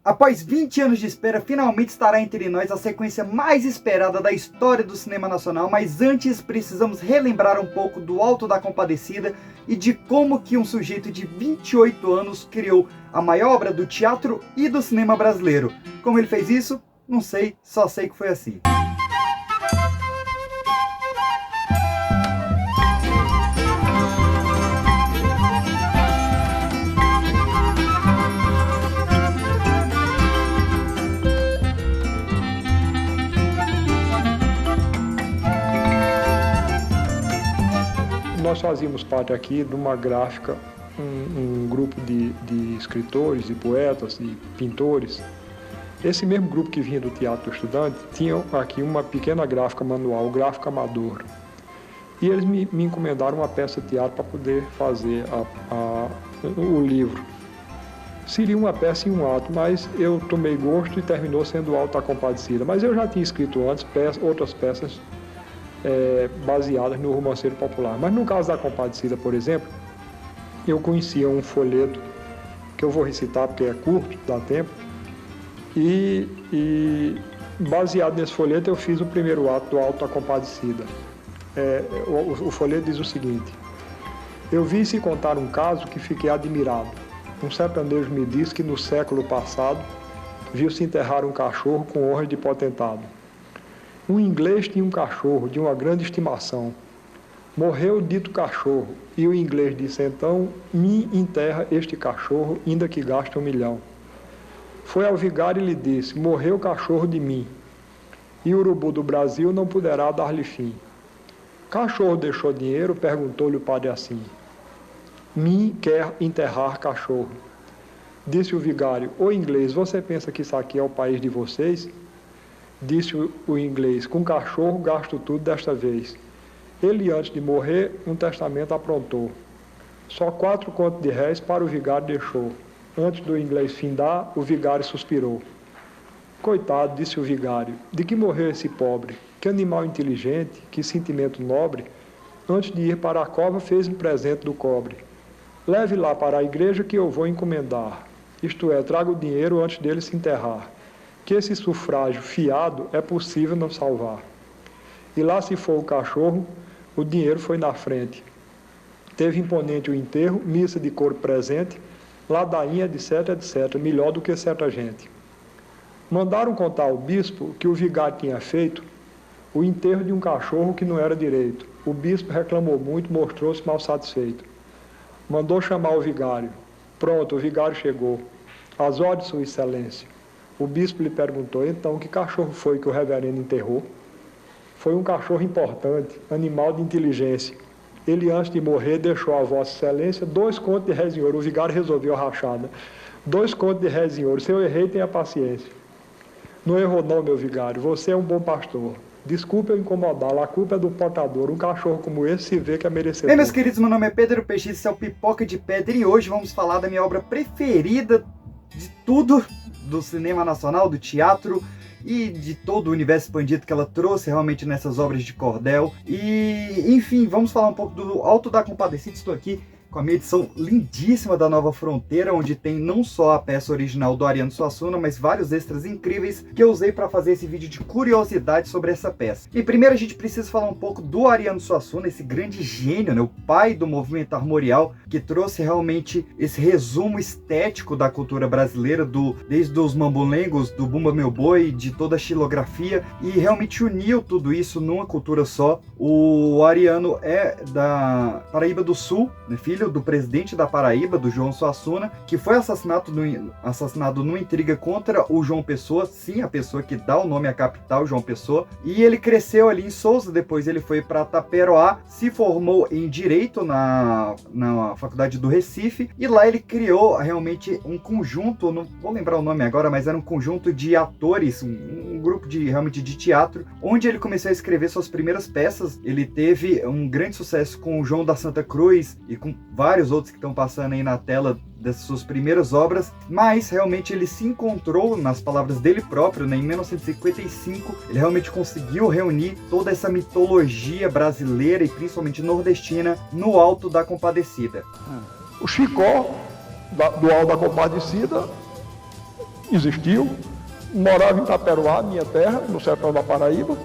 Após 20 anos de espera, finalmente estará entre nós a sequência mais esperada da história do cinema nacional, mas antes precisamos relembrar um pouco do Alto da Compadecida e de como que um sujeito de 28 anos criou a maior obra do teatro e do cinema brasileiro. Como ele fez isso? Não sei, só sei que foi assim. Nós fazíamos parte aqui de uma gráfica, um grupo de escritores, de poetas, de pintores. Esse mesmo grupo que vinha do Teatro do Estudante tinha aqui uma pequena gráfica manual, gráfica amador. E eles me encomendaram uma peça de teatro para poder fazer o livro. Seria uma peça e um ato, mas eu tomei gosto e terminou sendo o Alto da Compadecida. Mas eu já tinha escrito antes outras peças baseadas no romanceiro popular. Mas no caso da Compadecida, por exemplo, eu conhecia um folheto, que eu vou recitar porque é curto, dá tempo, e baseado nesse folheto eu fiz o primeiro ato do Alto da Compadecida. O folheto diz o seguinte: eu vi-se contar um caso que fiquei admirado. Um sertanejo me disse que no século passado viu-se enterrar um cachorro com honra de potentado. Um inglês tinha um cachorro de uma grande estimação. Morreu o dito cachorro, e o inglês disse então: me enterra este cachorro, ainda que gaste 1 milhão. Foi ao vigário e lhe disse: morreu o cachorro de mim, e o urubu do Brasil não poderá dar-lhe fim. Cachorro deixou dinheiro? Perguntou-lhe o padre assim: me quer enterrar cachorro. Disse o vigário: ô inglês, você pensa que isso aqui é o país de vocês? Disse o inglês: com cachorro gasto tudo desta vez. Ele, antes de morrer, um testamento aprontou. Só 4 contos de réis para o vigário deixou. Antes do inglês findar, o vigário suspirou. Coitado, disse o vigário, de que morreu esse pobre? Que animal inteligente, que sentimento nobre. Antes de ir para a cova, fez um presente do cobre. Leve lá para a igreja que eu vou encomendar. Isto é, traga o dinheiro antes dele se enterrar. Que esse sufrágio fiado é possível não salvar. E lá se for o cachorro, o dinheiro foi na frente. Teve imponente o enterro, missa de corpo presente, ladainha, etc, etc, melhor do que certa gente. Mandaram contar ao bispo que o vigário tinha feito o enterro de um cachorro que não era direito. O bispo reclamou muito, mostrou-se mal satisfeito. Mandou chamar o vigário. Pronto, o vigário chegou. Às ordens, Sua Excelência. O bispo lhe perguntou: então, que cachorro foi que o reverendo enterrou? Foi um cachorro importante, animal de inteligência. Ele, antes de morrer, deixou a Vossa Excelência 2 contos de réis em ouro. O vigário resolveu a rachada. 2 contos de réis em ouro. Se eu errei, tenha paciência. Não errou não, meu vigário. Você é um bom pastor. Desculpe eu incomodá-lo. A culpa é do portador. Um cachorro como esse se vê que é merecedor. Bem, meus queridos, meu nome é Pedro Peixe, esse é o Pipoca de Pedra e hoje vamos falar da minha obra preferida de tudo do cinema nacional, do teatro e de todo o universo expandido que ela trouxe realmente nessas obras de cordel. E, enfim, vamos falar um pouco do Alto da Compadecida. Estou aqui com a minha edição lindíssima da Nova Fronteira, onde tem não só a peça original do Ariano Suassuna, mas vários extras incríveis que eu usei para fazer esse vídeo de curiosidade sobre essa peça. E primeiro a gente precisa falar um pouco do Ariano Suassuna, esse grande gênio, né, o pai do movimento armorial, que trouxe realmente esse resumo estético da cultura brasileira, desde os mambolengos, do Bumba Meu Boi, de toda a xilografia, e realmente uniu tudo isso numa cultura só. O Ariano é da Paraíba do Sul, né, filho do presidente da Paraíba, do João Suassuna, que foi assassinado numa intriga contra o João Pessoa, sim, a pessoa que dá o nome à capital, João Pessoa, e ele cresceu ali em Sousa, depois ele foi para Taperoá, se formou em Direito na Faculdade do Recife, e lá ele criou realmente um conjunto, não vou lembrar o nome agora, mas era um conjunto de atores, um grupo realmente de teatro, onde ele começou a escrever suas primeiras peças. Ele teve um grande sucesso com o João da Santa Cruz e com vários outros que estão passando aí na tela das suas primeiras obras, mas realmente ele se encontrou, nas palavras dele próprio, né, em 1955, ele realmente conseguiu reunir toda essa mitologia brasileira e principalmente nordestina no Alto da Compadecida. O Chicó, do Alto da Compadecida, existiu, morava em Itaperuá, minha terra, no sertão da Paraíba,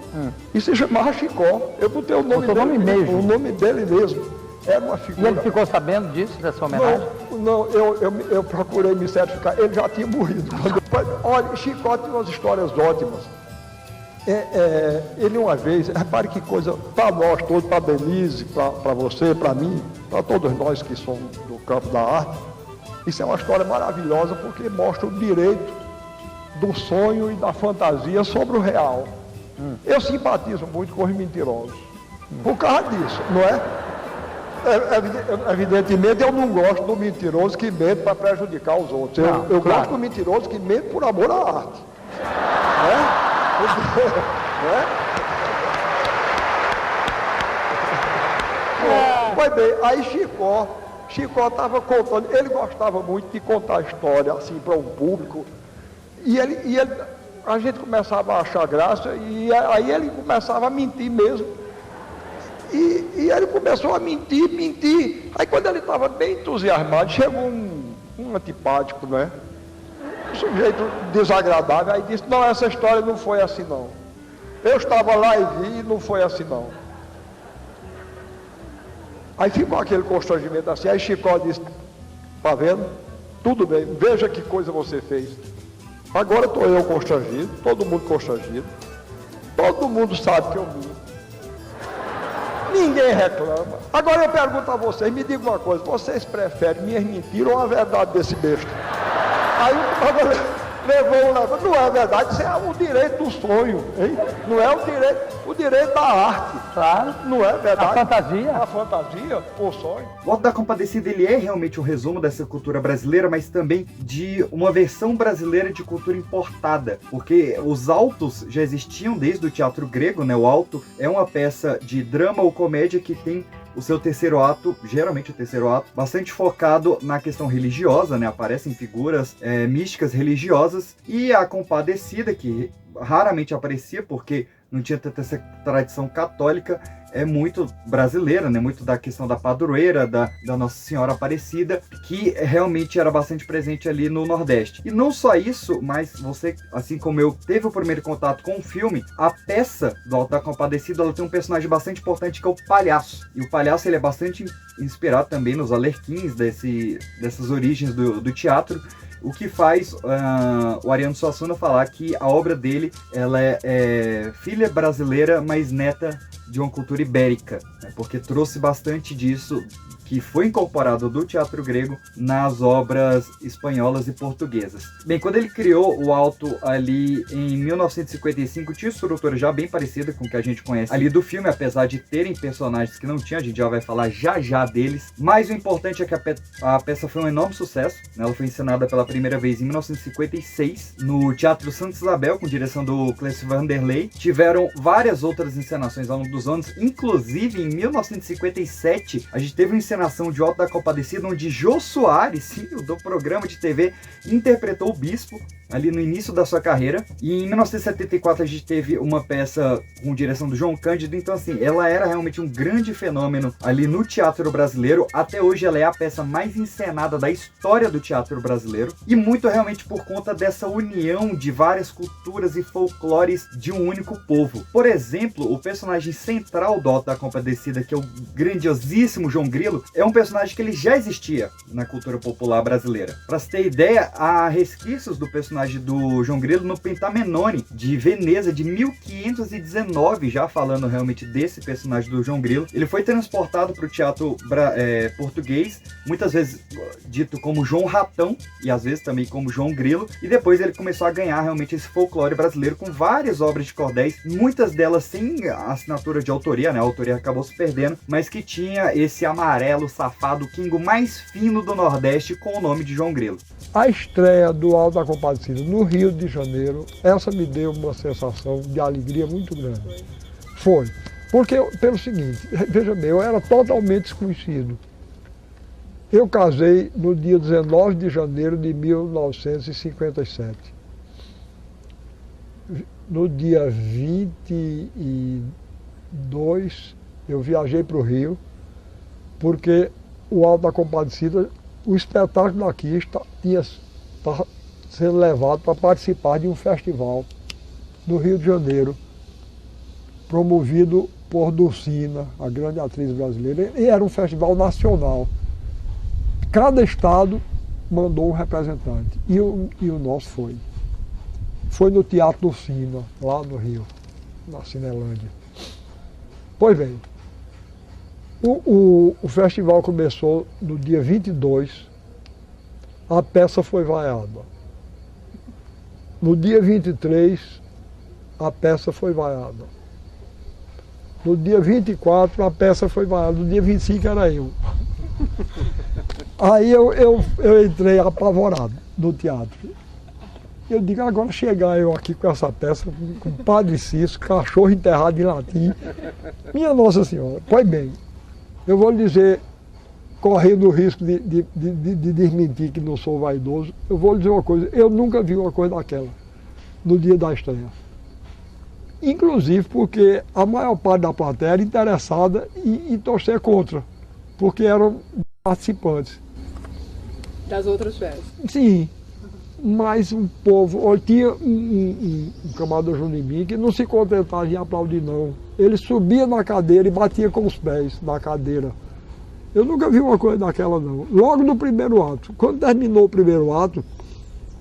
e se chamava Chicó. Eu botei o nome dele mesmo. O nome dele mesmo. Era uma figura. E ele ficou sabendo disso, dessa homenagem? Não, eu procurei me certificar. Ele já tinha morrido. Olha, Chicó tem umas histórias ótimas. Ele uma vez, repare que coisa, para nós todos, para Denise, para você, para mim, para todos nós que somos do campo da arte, isso é uma história maravilhosa porque mostra o direito do sonho e da fantasia sobre o real. Eu simpatizo muito com os mentirosos, por causa disso, não é? Evidentemente eu não gosto do mentiroso que mente para prejudicar os outros. Eu gosto do mentiroso que mente por amor à arte. Pois bem, aí Chicó estava contando, ele gostava muito de contar história assim para um público, e a gente começava a achar graça, e aí ele começava a mentir mesmo. E ele começou a mentir. Aí quando ele estava bem entusiasmado, chegou um antipático, né? Um sujeito desagradável, aí disse, não, essa história não foi assim não. Eu estava lá e vi, e não foi assim não. Aí ficou aquele constrangimento assim, aí Chicó disse, tá vendo? Tudo bem, veja que coisa você fez. Agora estou eu constrangido, todo mundo constrangido. Todo mundo sabe que eu minto. Ninguém reclama. Agora eu pergunto a vocês, me diga uma coisa, vocês preferem minhas mentiras ou a verdade desse besta? Aí não é verdade, isso é o direito do sonho, hein? Não é o direito da arte. Claro. Não é verdade? A fantasia, o sonho. O Auto da Compadecida, ele é realmente um resumo dessa cultura brasileira, mas também de uma versão brasileira de cultura importada, porque os autos já existiam desde o teatro grego, né? O auto é uma peça de drama ou comédia que tem o seu terceiro ato, geralmente o terceiro ato, bastante focado na questão religiosa, né? Aparecem figuras místicas religiosas, e a Compadecida, que raramente aparecia porque não tinha tanta essa tradição católica, é muito brasileira, né? Muito da questão da padroeira, da Nossa Senhora Aparecida, que realmente era bastante presente ali no Nordeste. E não só isso, mas você, assim como eu, teve o primeiro contato com o filme, a peça do Auto da Compadecida, ela tem um personagem bastante importante que é o Palhaço. E o Palhaço, ele é bastante inspirado também nos Arlequins, dessas origens do teatro, o que faz o Ariano Suassuna falar que a obra dele, ela é filha brasileira, mas neta de uma cultura ibérica, né? Porque trouxe bastante disso que foi incorporado do teatro grego nas obras espanholas e portuguesas. Bem, quando ele criou o Auto ali em 1955, tinha estrutura já bem parecida com o que a gente conhece ali do filme, apesar de terem personagens que não tinha, a gente já vai falar já deles. Mas o importante é que a peça foi um enorme sucesso, né? Ela foi encenada pela primeira vez em 1956 no Teatro Santa Isabel, com direção do Clécio Vanderlei. Tiveram várias outras encenações ao longo dos anos, inclusive em 1957 a gente teve uma encenação de Auto da Compadecida, onde Jô Soares, sim, do programa de TV, interpretou o Bispo ali no início da sua carreira. E em 1974 a gente teve uma peça com direção do João Cândido. Então assim, ela era realmente um grande fenômeno ali no teatro brasileiro. Até hoje ela é a peça mais encenada da história do teatro brasileiro, e muito realmente por conta dessa união de várias culturas e folclores de um único povo. Por exemplo, o personagem central do Auto da Compadecida, que é o grandiosíssimo João Grilo, é um personagem que ele já existia na cultura popular brasileira. Para se ter ideia, há resquícios do personagem do João Grilo no Pentamenone de Veneza de 1519, já falando realmente desse personagem do João Grilo. Ele foi transportado para o teatro português, muitas vezes dito como João Ratão e às vezes também como João Grilo, e depois ele começou a ganhar realmente esse folclore brasileiro com várias obras de cordéis, muitas delas sem assinatura de autoria, né? A autoria acabou se perdendo, mas que tinha esse amarelo safado, Kingo mais fino do Nordeste, com o nome de João Grilo. A estreia do Auto da Compadecida no Rio de Janeiro, essa me deu uma sensação de alegria muito grande. Foi. Porque, pelo seguinte, veja bem, eu era totalmente desconhecido. Eu casei no dia 19 de janeiro de 1957. No dia 22, eu viajei para o Rio, porque o Auto da Compadecida, o espetáculo daqui sendo levado para participar de um festival no Rio de Janeiro, promovido por Dulcina, a grande atriz brasileira, e era um festival nacional. Cada estado mandou um representante, e o nosso foi. Foi no Teatro Dulcina, lá no Rio, na Cinelândia. Pois bem, o festival começou no dia 22, a peça foi vaiada. No dia 23, a peça foi vaiada. No dia 24, a peça foi vaiada. No dia 25 era eu. Aí eu entrei apavorado no teatro. Eu digo, agora chegar eu aqui com essa peça, com o Padre Cício, cachorro enterrado em latim. Minha Nossa Senhora, pois bem, eu vou lhe dizer, correndo o risco de desmentir que não sou vaidoso, eu vou lhe dizer uma coisa, eu nunca vi uma coisa daquela no dia da estreia. Inclusive porque a maior parte da plateia era interessada em torcer contra, porque eram participantes. Das outras festas? Sim, mas o povo, tinha um camarada junto em mim que não se contentava em aplaudir não. Ele subia na cadeira e batia com os pés na cadeira. Eu nunca vi uma coisa daquela não. Logo no primeiro ato, quando terminou o primeiro ato,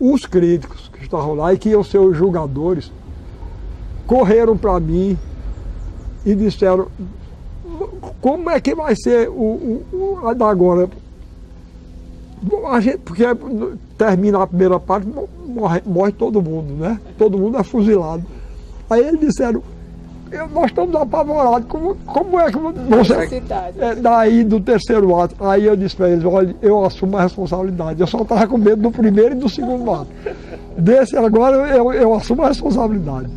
os críticos que estavam lá e que iam ser os julgadores, correram para mim e disseram, como é que vai ser a da agora? A gente, porque termina a primeira parte, morre todo mundo, né? Todo mundo é fuzilado. Aí eles disseram, nós estamos apavorados, como é que você... Daí do terceiro ato, aí eu disse para eles, olha, eu assumo a responsabilidade, eu só estava com medo do primeiro e do segundo ato. Desse agora eu assumo a responsabilidade.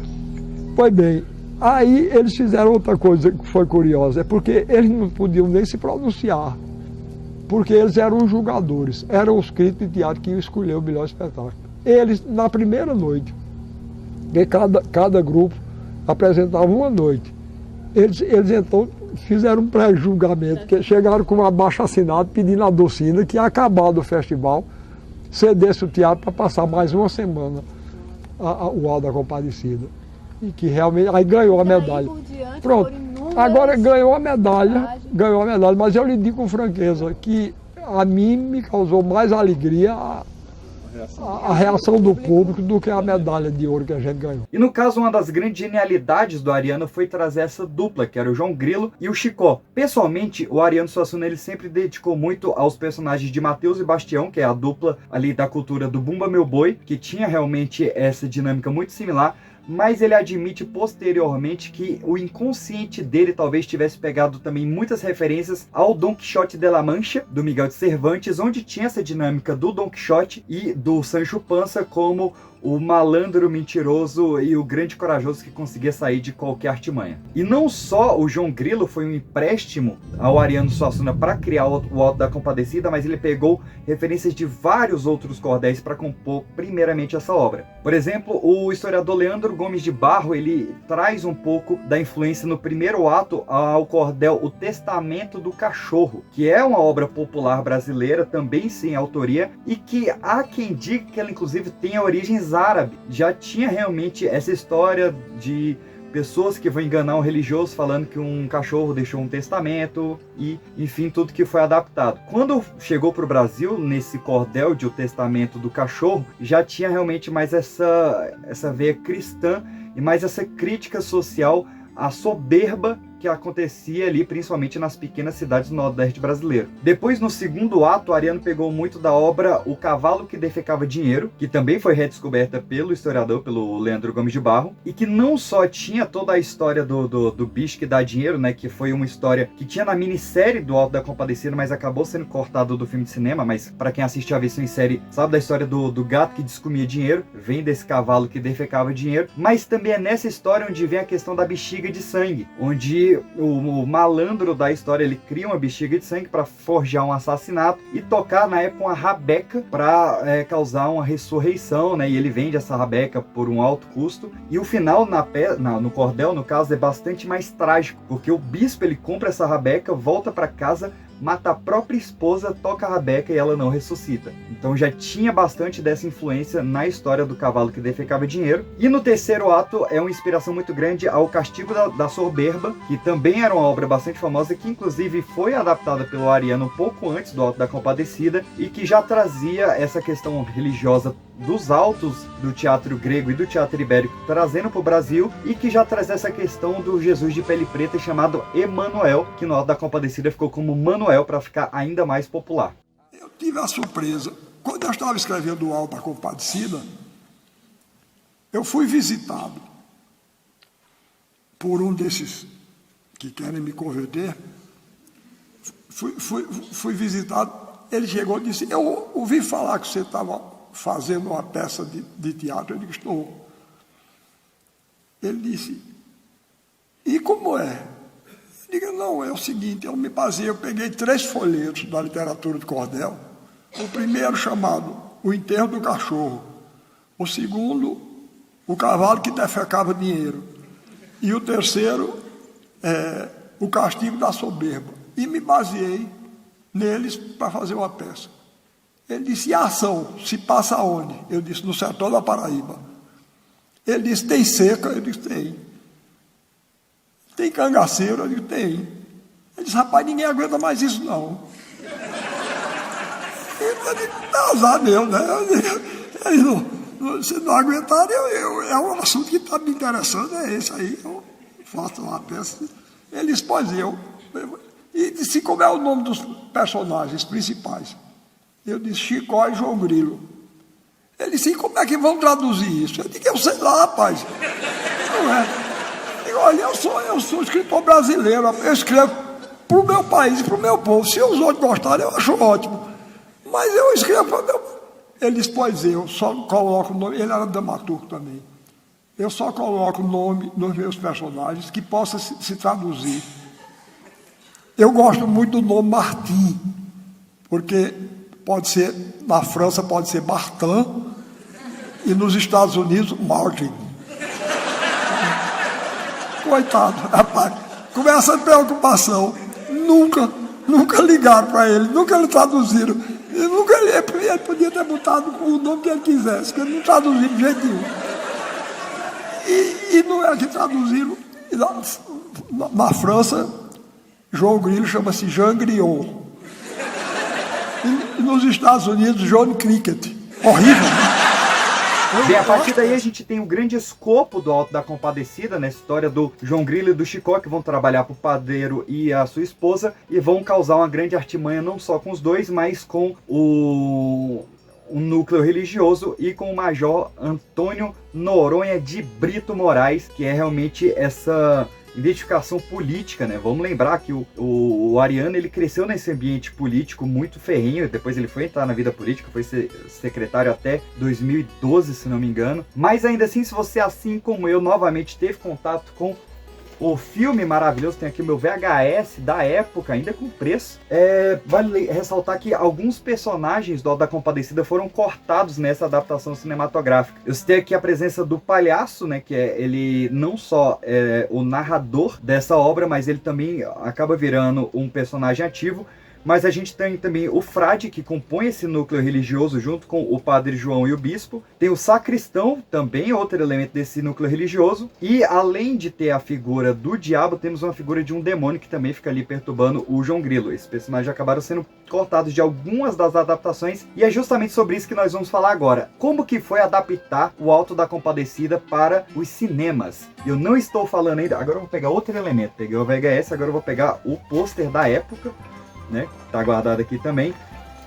Pois bem, aí eles fizeram outra coisa que foi curiosa, é porque eles não podiam nem se pronunciar, porque eles eram os julgadores, eram os críticos de teatro que iam escolher o melhor espetáculo. Eles, na primeira noite, que cada grupo apresentava uma noite, eles então fizeram um pré-julgamento, que chegaram com um abaixo-assinado pedindo à Dulcina que ia acabar do festival, cedesse o teatro para passar mais uma semana o Auto da Compadecida. E que realmente, aí ganhou a medalha. Pronto, agora ganhou a medalha, mas eu lhe digo com franqueza que a mim me causou mais alegria a reação do público do que a medalha de ouro que a gente ganhou. E no caso, uma das grandes genialidades do Ariano foi trazer essa dupla, que era o João Grilo e o Chicó. Pessoalmente, o Ariano Suassuna ele sempre dedicou muito aos personagens de Mateus e Bastião, que é a dupla ali da cultura do Bumba Meu Boi, que tinha realmente essa dinâmica muito similar, mas ele admite posteriormente que o inconsciente dele talvez tivesse pegado também muitas referências ao Dom Quixote de la Mancha, do Miguel de Cervantes, onde tinha essa dinâmica do Dom Quixote e do Sancho Panza como o malandro mentiroso e o grande corajoso que conseguia sair de qualquer artimanha. E não só o João Grilo foi um empréstimo ao Ariano Suassuna para criar o Auto da Compadecida, mas ele pegou referências de vários outros cordéis para compor primeiramente essa obra. Por exemplo, o historiador Leandro Gomes de Barro, ele traz um pouco da influência no primeiro ato ao cordel O Testamento do Cachorro, que é uma obra popular brasileira, também sem autoria, e que há quem diga que ela inclusive tem origens árabes. Já tinha realmente essa história de pessoas que vão enganar um religioso falando que um cachorro deixou um testamento e, enfim, tudo que foi adaptado. Quando chegou para o Brasil, nesse cordel de O Testamento do Cachorro, já tinha realmente mais essa veia cristã e mais essa crítica social à soberba que acontecia ali, principalmente nas pequenas cidades do Nordeste brasileiro. Depois, no segundo ato, o Ariano pegou muito da obra O Cavalo que Defecava Dinheiro, que também foi redescoberta pelo historiador, pelo Leandro Gomes de Barro, e que não só tinha toda a história do bicho que dá dinheiro, né, que foi uma história que tinha na minissérie do Auto da Compadecida, mas acabou sendo cortado do filme de cinema, mas para quem assiste a versão em série, sabe da história do gato que descomia dinheiro, vem desse cavalo que defecava dinheiro, mas também é nessa história onde vem a questão da bexiga de sangue, onde o malandro da história, ele cria uma bexiga de sangue para forjar um assassinato e tocar na época uma rabeca para causar uma ressurreição, né? E ele vende essa rabeca por um alto custo. E o final no cordel, no caso, é bastante mais trágico, porque o bispo ele compra essa rabeca, volta para casa, mata a própria esposa, toca a rabeca e ela não ressuscita. Então já tinha bastante dessa influência na história do cavalo que defecava dinheiro. E no terceiro ato é uma inspiração muito grande ao Castigo da Soberba, que também era uma obra bastante famosa, que inclusive foi adaptada pelo Ariano um pouco antes do Auto da Compadecida, e que já trazia essa questão religiosa dos autos do teatro grego e do teatro ibérico, trazendo para o Brasil, e que já traz essa questão do Jesus de pele preta chamado Emanuel, que no Auto da Compadecida ficou como Manuel para ficar ainda mais popular. Eu tive a surpresa, quando eu estava escrevendo o Auto da Compadecida, eu fui visitado por um desses que querem me converter. Fui visitado, ele chegou e disse: eu ouvi falar que você estava fazendo uma peça de teatro. Eu disse: estou. Ele disse: e como é? Eu digo: não, é o seguinte, eu peguei 3 folhetos da literatura de cordel. O primeiro chamado O Enterro do Cachorro, o segundo, O Cavalo que Defecava Dinheiro, e o terceiro, O Castigo da Soberba, e me baseei neles para fazer uma peça. Ele disse: e a ação se passa aonde? Eu disse: no sertão da Paraíba. Ele disse: tem seca? Eu disse: tem. Tem cangaceiro? Eu disse: tem. Ele disse: rapaz, ninguém aguenta mais isso não. Eu disse: tá azar meu, né? Ele não, se não aguentar, é um assunto que está me interessando, é esse aí. Eu faço uma peça. Ele disse: pois e disse: como é o nome dos personagens principais? Eu disse: Chicó e João Grilo. Ele disse: e como é que vão traduzir isso? Eu disse: eu sei lá, rapaz. Não é. Eu digo: olha, eu sou escritor brasileiro, eu escrevo para o meu país, para o meu povo. Se os outros gostarem, eu acho ótimo. Mas eu escrevo para o meu... Ele disse: pois eu só coloco o nome. Ele era dramaturgo também. Eu só coloco o nome nos meus personagens que possa se traduzir. Eu gosto muito do nome Martim, porque pode ser, na França pode ser Martin, e nos Estados Unidos, Martin. Coitado, rapaz, com essa preocupação, nunca ligaram para ele, nunca lhe traduziram. Ele podia ter botado o nome que ele quisesse, que ele não traduziu de jeito nenhum. E não é que traduziram. Na França, João Grilo chama-se Jean Griot. E nos Estados Unidos, John Cricket. Horrível. Bem, a partir daí a gente tem o grande escopo do Auto da Compadecida, nessa história do João Grilo e do Chicó, que vão trabalhar para o padeiro e a sua esposa, e vão causar uma grande artimanha não só com os dois, mas com o núcleo religioso e com o Major Antônio Noronha de Brito Moraes, que é realmente essa identificação política, né? Vamos lembrar que o Ariano, ele cresceu nesse ambiente político muito ferrenho, depois ele foi entrar na vida política, foi ser secretário até 2012, se não me engano, mas ainda assim, se você, assim como eu, novamente teve contato com o filme maravilhoso, tem aqui o meu VHS da época, ainda com preço. Vale ressaltar que alguns personagens do Auto da Compadecida foram cortados nessa adaptação cinematográfica. Eu citei aqui a presença do palhaço, né, que ele não só é o narrador dessa obra, mas ele também acaba virando um personagem ativo. Mas a gente tem também o frade, que compõe esse núcleo religioso junto com o padre João e o bispo. Tem o sacristão, também outro elemento desse núcleo religioso. E além de ter a figura do diabo, temos uma figura de um demônio que também fica ali perturbando o João Grilo. Esses personagens acabaram sendo cortados de algumas das adaptações. E é justamente sobre isso que nós vamos falar agora. Como que foi adaptar o Auto da Compadecida para os cinemas? Eu não estou falando ainda... Agora eu vou pegar outro elemento. Peguei o VHS, agora eu vou pegar o pôster da época, né, tá guardado aqui também,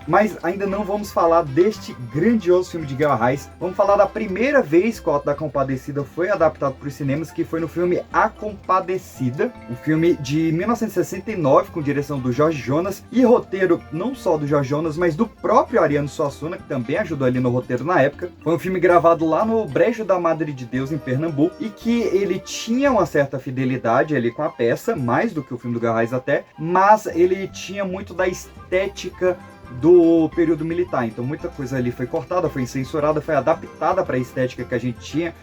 mas ainda não vamos falar deste grandioso filme de Guel Arraes. Vamos falar da primeira vez que o Auto da Compadecida foi adaptado para os cinemas, que foi no filme A Compadecida, um filme de 1969 com direção do Jorge Jonas e roteiro não só do Jorge Jonas, mas do próprio Ariano Suassuna, que também ajudou ali no roteiro na época. Foi um filme gravado lá no Brejo da Madre de Deus, em Pernambuco, e que ele tinha uma certa fidelidade ali com a peça, mais do que o filme do Guel Arraes até, mas ele tinha muito da estética do período militar, então muita coisa ali foi cortada, foi censurada, foi adaptada para a estética que a gente tinha,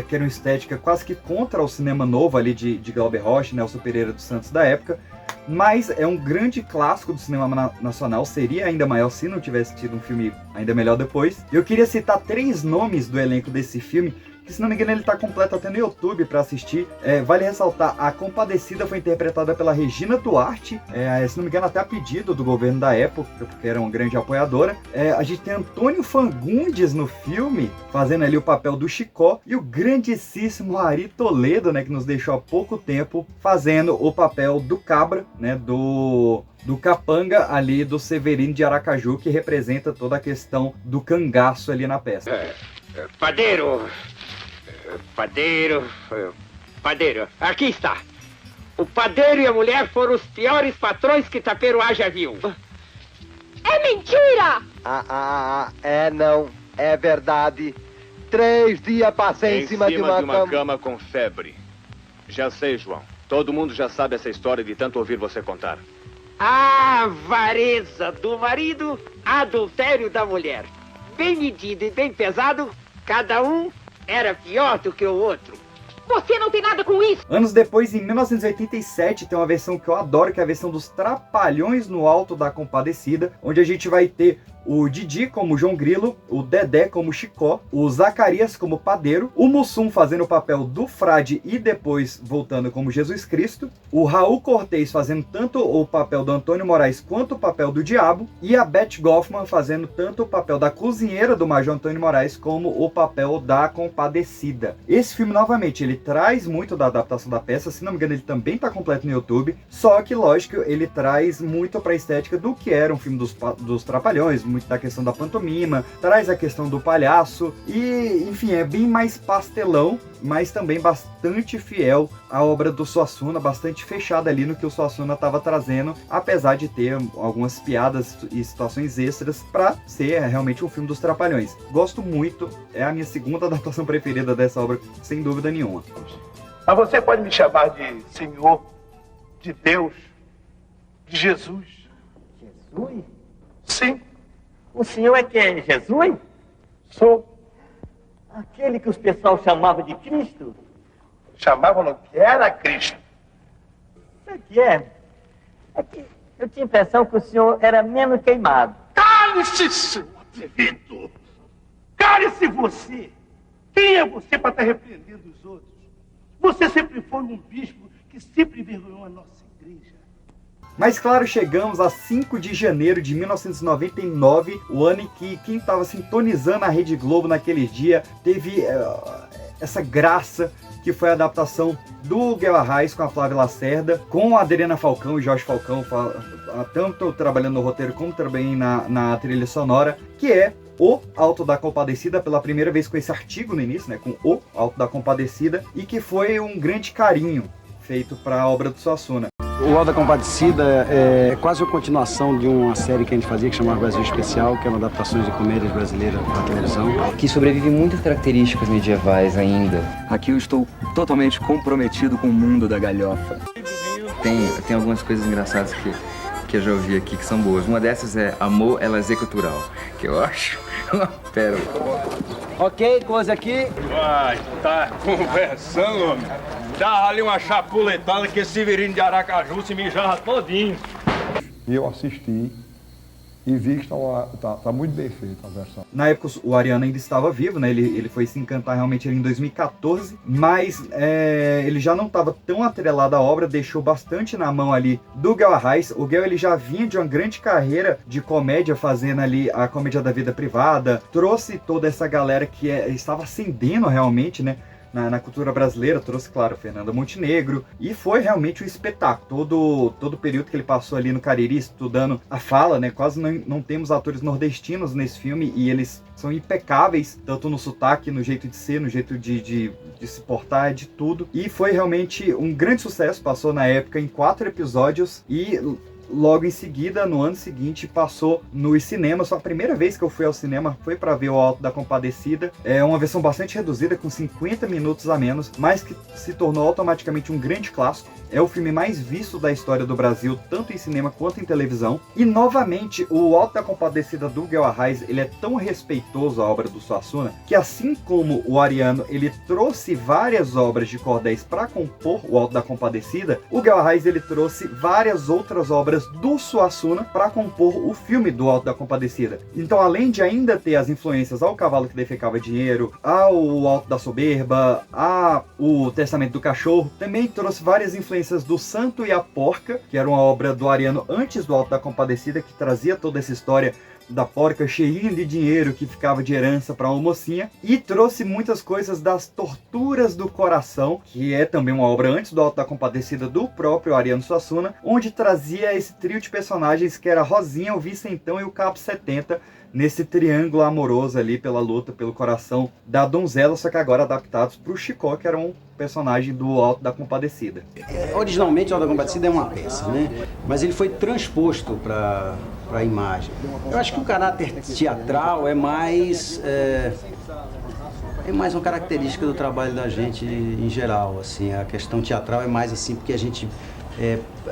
que era uma estética quase que contra o cinema novo ali de Glauber Rocha, Nelson Pereira dos Santos da época, mas é um grande clássico do cinema nacional, seria ainda maior se não tivesse tido um filme ainda melhor depois. Eu queria citar 3 nomes do elenco desse filme, que se não me engano ele está completo até no YouTube para assistir. Vale ressaltar, a Compadecida foi interpretada pela Regina Duarte, se não me engano até a pedido do governo da época, porque era uma grande apoiadora. A gente tem Antônio Fagundes no filme, fazendo ali o papel do Chicó, e o grandíssimo Ari Toledo, né, que nos deixou há pouco tempo, fazendo o papel do Cabra, né, do capanga ali do Severino de Aracaju, que representa toda a questão do cangaço ali na peça. Padeiro, aqui está. O padeiro e a mulher foram os piores patrões que Taperoá já viu. É mentira! Não, é verdade. 3 dias passei em cima de uma cama com febre. Já sei, João. Todo mundo já sabe essa história de tanto ouvir você contar. A avareza do marido, adultério da mulher. Bem medido e bem pesado, cada um era pior do que o outro. Você não tem nada com isso! Anos depois, em 1987, tem uma versão que eu adoro, que é a versão dos Trapalhões no Alto da Compadecida, onde a gente vai ter o Didi como João Grilo, o Dedé como Chicó, o Zacarias como Padeiro, o Mussum fazendo o papel do Frade e depois voltando como Jesus Cristo, o Raul Cortez fazendo tanto o papel do Antônio Moraes quanto o papel do Diabo, e a Beth Goffman fazendo tanto o papel da cozinheira do Major Antônio Moraes como o papel da Compadecida. Esse filme, novamente, ele traz muito da adaptação da peça, se não me engano ele também está completo no YouTube, só que, lógico, ele traz muito para a estética do que era um filme dos Trapalhões, muito da questão da pantomima, traz a questão do palhaço e, enfim, é bem mais pastelão, mas também bastante fiel à obra do Suassuna, bastante fechada ali no que o Suassuna estava trazendo, apesar de ter algumas piadas e situações extras para ser realmente um filme dos Trapalhões. Gosto muito, é a minha segunda adaptação preferida dessa obra, sem dúvida nenhuma. Mas você pode me chamar de Senhor, de Deus, de Jesus. Jesus? Sim. O senhor é quem? É Jesus? Sou. Aquele que os pessoal chamava de Cristo? Chamavam que era Cristo. Isso aqui é que eu tinha a impressão que o senhor era menos queimado. Cale-se, seu atrevido! Cale-se você! Quem é você para estar repreendendo os outros? Você sempre foi um bispo que sempre envergonhou a nossa igreja. Mas claro, chegamos a 5 de janeiro de 1999, o ano em que quem estava sintonizando a Rede Globo naquele dia teve essa graça que foi a adaptação do Guelra Reis com a Flávia Lacerda, com a Adriana Falcão e Jorge Falcão, tanto trabalhando no roteiro como também na trilha sonora, que é O Alto da Compadecida, pela primeira vez com esse artigo no início, né, com O Alto da Compadecida, e que foi um grande carinho feito para a obra do Suassuna. O Alto da Compadecida é quase a continuação de uma série que a gente fazia que chamava Brasil Especial, que é uma adaptação de comédias brasileiras para a televisão. Que sobrevive muitas características medievais ainda. Aqui eu estou totalmente comprometido com o mundo da galhofa. Tem algumas coisas engraçadas que eu já ouvi aqui que são boas. Uma dessas é Amor é lazer cultural, que eu acho uma pérola. Ok, coisa aqui. Vai, tá conversando, homem. Dá ali uma chapuletada que esse Severino de Aracaju se mijava todinho. E eu assisti e vi que tá muito bem feita a versão. Na época o Ariano ainda estava vivo, né? Ele foi se encantar realmente em 2014, mas ele já não estava tão atrelado à obra, deixou bastante na mão ali do Guelra Reis. O Guel, ele já vinha de uma grande carreira de comédia, fazendo ali a Comédia da Vida Privada, trouxe toda essa galera que estava ascendendo realmente, né, na cultura brasileira, trouxe, claro, Fernanda Montenegro, e foi realmente um espetáculo. Todo o período que ele passou ali no Cariri estudando a fala, né, quase não temos atores nordestinos nesse filme, e eles são impecáveis, tanto no sotaque, no jeito de ser, no jeito de se portar, de tudo, e foi realmente um grande sucesso, passou na época em 4 episódios, e logo em seguida, no ano seguinte, passou nos cinemas. Só a primeira vez que eu fui ao cinema foi para ver o Auto da Compadecida. É uma versão bastante reduzida, com 50 minutos a menos, mas que se tornou automaticamente um grande clássico. É o filme mais visto da história do Brasil, tanto em cinema quanto em televisão. E, novamente, o Auto da Compadecida do Guel Arraes, ele é tão respeitoso à obra do Suassuna, que assim como o Ariano, ele trouxe várias obras de cordéis para compor o Auto da Compadecida, o Guel Arraes, ele trouxe várias outras obras do Suassuna para compor o filme do Auto da Compadecida. Então, além de ainda ter as influências ao Cavalo que Defecava Dinheiro, ao Alto da Soberba, o Testamento do Cachorro, também trouxe várias influências do Santo e a Porca, que era uma obra do Ariano antes do Auto da Compadecida, que trazia toda essa história da porca cheinha de dinheiro que ficava de herança para uma mocinha, e trouxe muitas coisas das Torturas do Coração, que é também uma obra antes do Auto da Compadecida do próprio Ariano Suassuna, onde trazia esse trio de personagens que era Rosinha, o Vicentão e o Cabo 70, nesse triângulo amoroso ali pela luta pelo coração da donzela, só que agora adaptados para o Chicó, que era um personagem do Auto da Compadecida. Originalmente o Auto da Compadecida é uma peça, né? Mas ele foi transposto para a imagem. Eu acho que o caráter teatral é mais uma característica do trabalho da gente em geral, assim. A questão teatral é mais assim porque a gente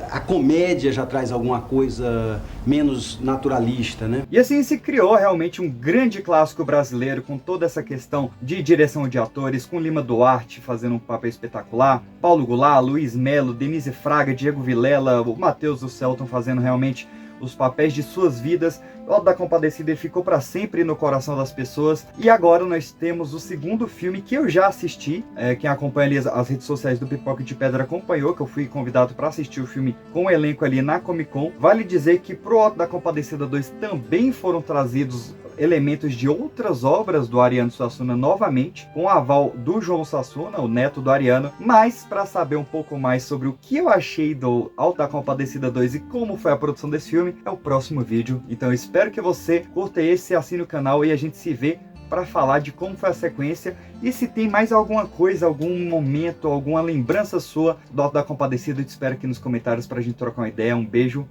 a comédia já traz alguma coisa menos naturalista, né? E assim se criou realmente um grande clássico brasileiro, com toda essa questão de direção de atores, com Lima Duarte fazendo um papel espetacular, Paulo Goulart, Luiz Melo, Denise Fraga, Diego Vilela, o Matheus do Celton fazendo realmente os papéis de suas vidas. O Auto da Compadecida ele ficou para sempre no coração das pessoas. E agora nós temos o segundo filme que eu já assisti. Quem acompanha ali as redes sociais do Pipoca de Pedra acompanhou, que eu fui convidado para assistir o filme com o elenco ali na Comic Con. Vale dizer que pro Auto da Compadecida 2 também foram trazidos elementos de outras obras do Ariano Suassuna novamente, com o aval do João Suassuna, o neto do Ariano. Mas para saber um pouco mais sobre o que eu achei do Auto da Compadecida 2 e como foi a produção desse filme, é o próximo vídeo. Então eu espero que você curta esse, assine o canal e a gente se vê para falar de como foi a sequência e se tem mais alguma coisa, algum momento, alguma lembrança sua do Auto da Compadecida. Eu te espero aqui nos comentários para a gente trocar uma ideia. Um beijo,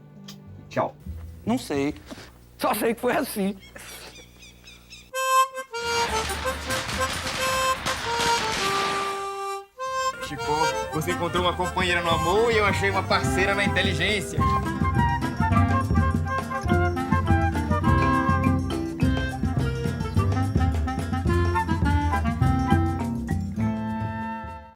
tchau. Não sei, só sei que foi assim. Chico, você encontrou uma companheira no amor e eu achei uma parceira na inteligência.